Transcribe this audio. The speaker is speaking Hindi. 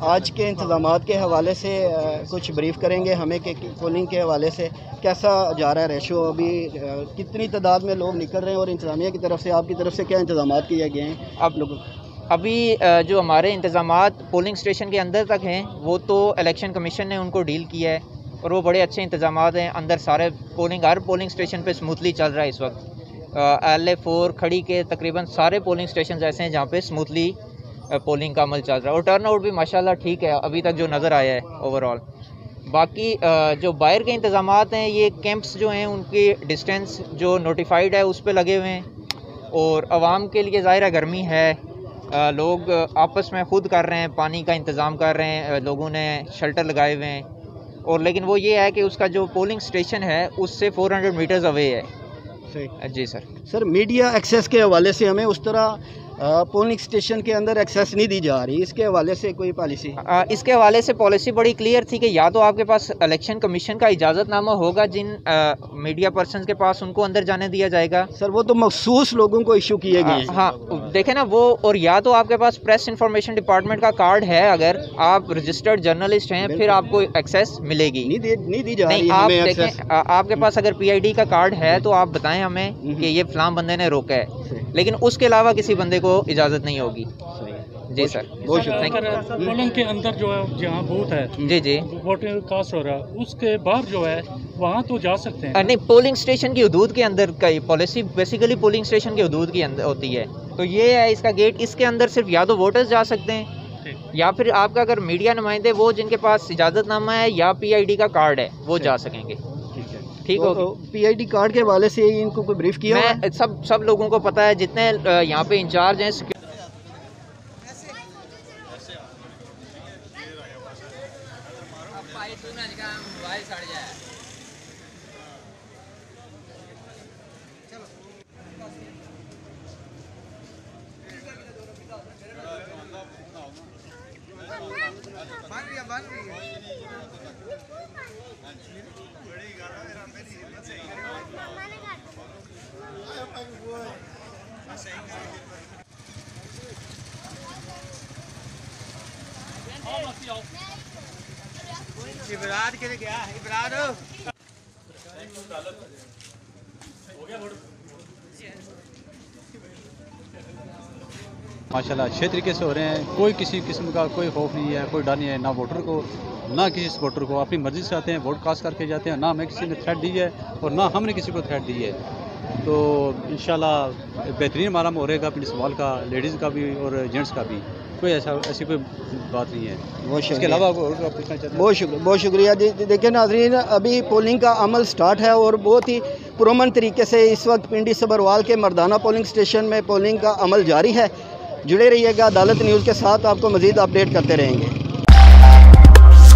आज के इंतज़ामात के हवाले से कुछ ब्रीफ करेंगे हमें कि पोलिंग के हवाले से कैसा जा रहा है रेशो, अभी कितनी तादाद में लोग निकल रहे हैं और इंतज़ामिया की तरफ से आपकी तरफ से क्या इंतज़ामात किए गए हैं आप लोगों? अभी जो हमारे इंतज़ामात पोलिंग स्टेशन के अंदर तक हैं वो तो इलेक्शन कमीशन ने उनको डील किया है और वो बड़े अच्छे इंतज़ामात हैं। अंदर सारे हर पोलिंग स्टेशन पे स्मूथली चल रहा है इस वक्त। LA4 खड़ी के तकरीबन सारे पोलिंग स्टेशन ऐसे हैं जहाँ पे स्मूथली पोलिंग का अमल चल रहा है और टर्नआउट भी माशाल्लाह ठीक है अभी तक जो नज़र आया है ओवरऑल। बाकी जो बाहर के इंतज़ामात हैं, ये कैंप्स जो हैं उनकी डिस्टेंस जो नोटिफाइड है उस पर लगे हुए हैं और आवाम के लिए ज़ाहिर है गर्मी है, लोग आपस में ख़ुद कर रहे हैं, पानी का इंतज़ाम कर रहे हैं, लोगों ने शेल्टर लगाए हुए हैं और लेकिन वो ये है कि उसका जो पोलिंग स्टेशन है उससे 400 मीटर्स अवे है। जी सर मीडिया एक्सेस के हवाले से हमें उस तरह पोलिंग स्टेशन के अंदर एक्सेस नहीं दी जा रही, इसके हवाले से कोई पॉलिसी? इसके हवाले से पॉलिसी बड़ी क्लियर थी कि या तो आपके पास इलेक्शन कमीशन का इजाज़तनामा होगा जिन मीडिया पर्सन के पास, उनको अंदर जाने दिया जाएगा। सर वो तो मखसूस लोगों को इशू किए गए हैं। हाँ देखें ना वो, और या तो आपके पास प्रेस इंफॉर्मेशन डिपार्टमेंट का कार्ड है, अगर आप रजिस्टर्ड जर्नलिस्ट हैं फिर आपको एक्सेस मिलेगी। नहीं दी जा रही। आप देखें आपके पास अगर PID का कार्ड है तो आप बताएं हमें कि ये फलां बंदे ने रोका है, लेकिन उसके अलावा किसी बंदे को इजाज़त नहीं होगी। जी सर बहुत शुक्रिया। पोलिंग के अंदर जो है जहाँ बूथ है जी वोटिंग कास्ट हो रहा है उसके बाहर जो है वहाँ तो जा सकते हैं? नहीं, पोलिंग स्टेशन की हदूद के अंदर का पॉलिसी बेसिकली पोलिंग स्टेशन की हदूद के अंदर होती है, तो ये है इसका गेट। इसके अंदर सिर्फ या तो वोटर्स जा सकते हैं या फिर आपका अगर मीडिया नुमाइंदे वो जिनके पास इजाज़तनामा है या PID का कार्ड है वो जा सकेंगे। ठीक हो तो PID कार्ड के हवाले से इनको कोई ब्रीफ किया? मैं सब लोगों को पता है, जितने यहाँ पे इंचार्ज हैं। इब्रार के लिए गया इब्रार माशाल्लाह अच्छे तरीके से हो रहे हैं। कोई किसी किस्म का कोई खौफ नहीं है, कोई डर नहीं है, ना वोटर को ना किसी सपोर्टर को। अपनी मर्ज़ी से आते हैं, वोट कास्ट करके जाते हैं। ना हमें किसी ने थ्रेट दी है और ना हमने किसी को थ्रेट दी है। तो इंशाल्लाह बेहतरीन हमारा माहौल रहेगा प्रिंसिपल का, लेडीज़ का भी और जेंट्स का भी। कोई ऐसी कोई बात नहीं है। इसके अलावा बहुत शुक्रिया। देखिए नाज़रीन, अभी पोलिंग का अमल स्टार्ट है और बहुत ही पुरअमन तरीके से इस वक्त पिंडी सबरवाल के मर्दाना पोलिंग स्टेशन में पोलिंग का अमल जारी है। जुड़े रहिएगा अदालत न्यूज़ के साथ, आपको मज़ीद अपडेट करते रहेंगे।